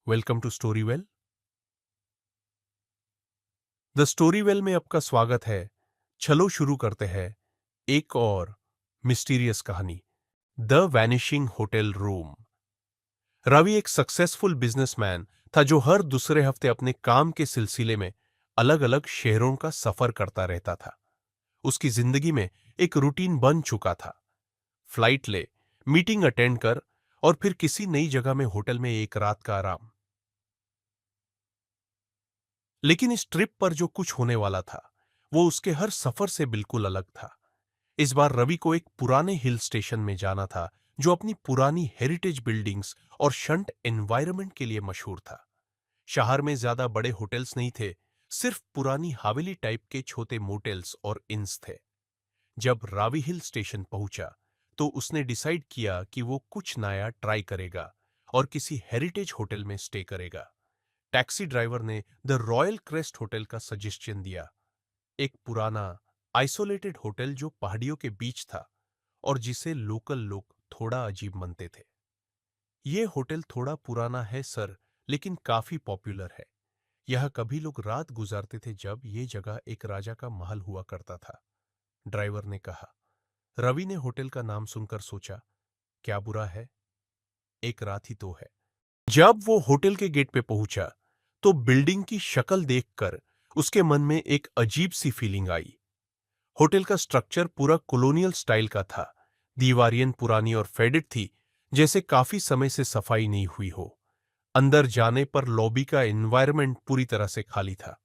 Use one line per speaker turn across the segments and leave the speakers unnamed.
Welcome to Storywell. The Storywell में आपका स्वागत है। चलो शुरू करते हैं एक और मिस्टीरियस कहानी, the vanishing hotel room. Ravi एक सक्सेसफुल बिजनेसमैन था जो हर दूसरे हफ्ते अपने काम के सिलसिले में अलग अलग शहरों का सफर करता रहता था। उसकी जिंदगी में एक रूटीन बन चुका था। फ्लाइट ले, मीटिंग अटेंड कर और फिर किसी नई जगह में होटल में एक रात का आराम। लेकिन इस ट्रिप पर जो कुछ होने वाला था वो उसके हर सफर से बिल्कुल अलग था। इस बार रवि को एक पुराने हिल स्टेशन में जाना था जो अपनी पुरानी हेरिटेज बिल्डिंग्स और शंट एनवायरनमेंट के लिए मशहूर था। शहर में ज्यादा बड़े होटल्स नहीं थे, सिर्फ पुरानी हवेली टाइप के छोटे मोटेल्स और इन्स थे। जब रावी हिल स्टेशन पहुंचा तो उसने डिसाइड किया कि वो कुछ नया ट्राई करेगा और किसी हेरिटेज होटल में स्टे करेगा। टैक्सी ड्राइवर ने द रॉयल क्रेस्ट होटल का सजेशन दिया, एक पुराना आइसोलेटेड होटल जो पहाड़ियों के बीच था और जिसे लोकल लोग थोड़ा अजीब मानते थे। ये होटल थोड़ा पुराना है सर, लेकिन काफी पॉपुलर है। यह कभी लोग रात गुजारते थे जब ये जगह एक राजा का महल हुआ करता था, ड्राइवर ने कहा। रवि ने होटल का नाम सुनकर सोचा, क्या बुरा है, एक रात ही तो है। जब वो होटल के गेट पे पहुंचा तो बिल्डिंग की शक्ल देखकर उसके मन में एक अजीब सी फीलिंग आई। होटल का स्ट्रक्चर पूरा कॉलोनियल स्टाइल का था। दीवारें पुरानी और फेडेड थी, जैसे काफी समय से सफाई नहीं हुई हो। अंदर जाने पर लॉबी का एनवायरनमेंट पूरी तरह से खाली था।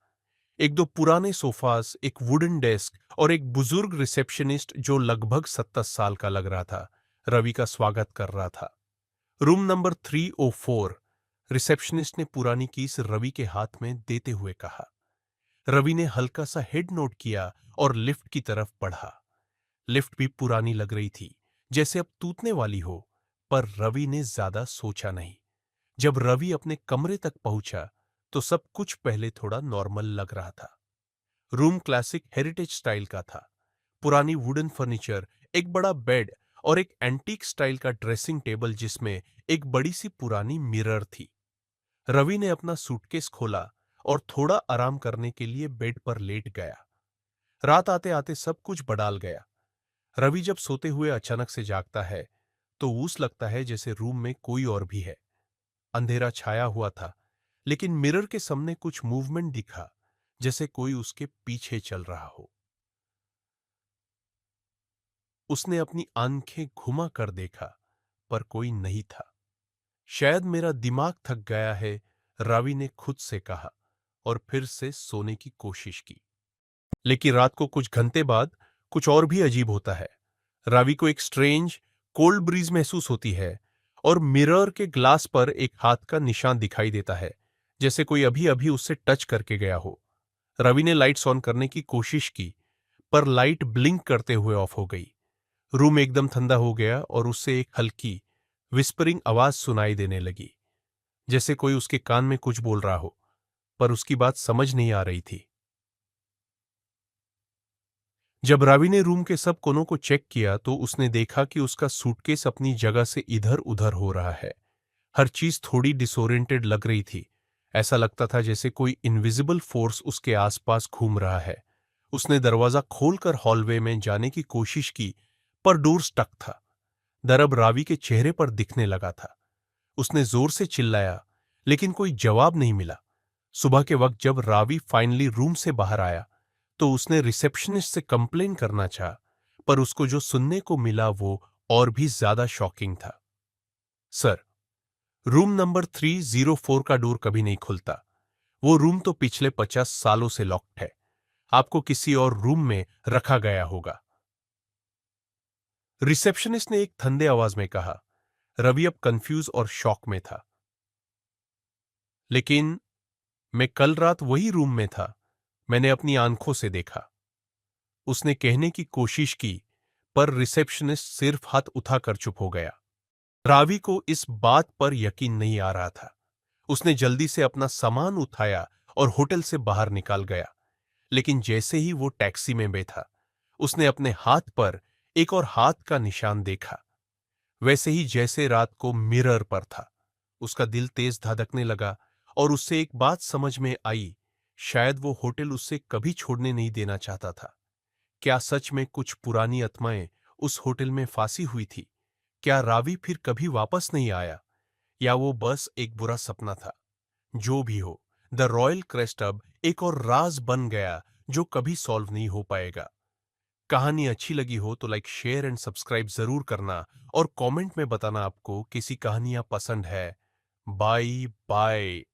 एक दो पुराने सोफास, एक वुडन डेस्क और एक बुजुर्ग रिसेप्शनिस्ट जो लगभग 70 साल का लग रहा था, रवि का स्वागत कर रहा था। रूम नंबर 304, रिसेप्शनिस्ट ने पुरानी कीस रवि के हाथ में देते हुए कहा। रवि ने हल्का सा हेड नोट किया और लिफ्ट की तरफ बढ़ा। लिफ्ट भी पुरानी लग रही थी, जैसे अब टूटने वाली हो, पर रवि ने ज्यादा सोचा नहीं। जब रवि अपने कमरे तक पहुंचा तो सब कुछ पहले थोड़ा नॉर्मल लग रहा था। रूम क्लासिक हेरिटेज स्टाइल का था। पुरानी वुडन फर्नीचर, एक बड़ा बेड और एक एंटीक स्टाइल का ड्रेसिंग टेबल जिसमें एक बड़ी सी पुरानी मिरर थी। रवि ने अपना सूटकेस खोला और थोड़ा आराम करने के लिए बेड पर लेट गया। रात आते आते सब कुछ बदल गया। रवि जब सोते हुए अचानक से जागता है तो उस लगता है जैसे रूम में कोई और भी है। अंधेरा छाया हुआ था, लेकिन मिरर के सामने कुछ मूवमेंट दिखा, जैसे कोई उसके पीछे चल रहा हो। उसने अपनी आंखें घुमा कर देखा, पर कोई नहीं था। शायद मेरा दिमाग थक गया है, रावी ने खुद से कहा और फिर से सोने की कोशिश की। लेकिन रात को कुछ घंटे बाद कुछ और भी अजीब होता है। रावी को एक स्ट्रेंज कोल्ड ब्रीज महसूस होती है और मिरर के ग्लास पर एक हाथ का निशान दिखाई देता है, जैसे कोई अभी अभी उससे टच करके गया हो। रवि ने लाइट्स ऑन करने की कोशिश की, पर लाइट ब्लिंक करते हुए ऑफ हो गई। रूम एकदम ठंडा हो गया और उससे एक हल्की विस्परिंग आवाज सुनाई देने लगी, जैसे कोई उसके कान में कुछ बोल रहा हो, पर उसकी बात समझ नहीं आ रही थी। जब रावी ने रूम के सब कोनों को चेक किया तो उसने देखा कि उसका सूटकेस अपनी जगह से इधर उधर हो रहा है। हर चीज थोड़ी डिसोरिएंटेड लग रही थी। ऐसा लगता था जैसे कोई इनविजिबल फोर्स उसके आसपास घूम रहा है। उसने दरवाजा खोलकर हॉलवे में जाने की कोशिश की, पर डोर स्टक था। डर अब रावी के चेहरे पर दिखने लगा था। उसने जोर से चिल्लाया, लेकिन कोई जवाब नहीं मिला। सुबह के वक्त जब रावी फाइनली रूम से बाहर आया तो उसने रिसेप्शनिस्ट से कंप्लेन करना चाहा, पर उसको जो सुनने को मिला वो और भी ज्यादा शॉकिंग था। सर, रूम नंबर 304 का डोर कभी नहीं खुलता। वो रूम तो पिछले 50 सालों से लॉक्ड है। आपको किसी और रूम में रखा गया होगा। रिसेप्शनिस्ट ने एक ठंडे आवाज में कहा। रवि अब कंफ्यूज और शॉक में था। लेकिन मैं कल रात वही रूम में था, मैंने अपनी आंखों से देखा। उसने कहने की कोशिश की, पर रिसेप्शनिस्ट सिर्फ हाथ उठाकर चुप हो गया। रावी को इस बात पर यकीन नहीं आ रहा था। उसने जल्दी से अपना सामान उठाया और होटल से बाहर निकल गया। लेकिन जैसे ही वो टैक्सी में बैठा, उसने अपने हाथ पर एक और हाथ का निशान देखा, वैसे ही जैसे रात को मिरर पर था। उसका दिल तेज धड़कने लगा और उससे एक बात समझ में आई, शायद वो होटल उससे कभी छोड़ने नहीं देना चाहता था। क्या सच में कुछ पुरानी आत्माएं उस होटल में फांसी हुई थी? क्या रावी फिर कभी वापस नहीं आया, या वो बस एक बुरा सपना था? जो भी हो, द रॉयल क्रेस्ट अब एक और राज बन गया जो कभी सॉल्व नहीं हो पाएगा। कहानी अच्छी लगी हो तो लाइक, शेयर एंड सब्सक्राइब जरूर करना और कमेंट में बताना आपको कैसी कहानियां पसंद है। Bye bye.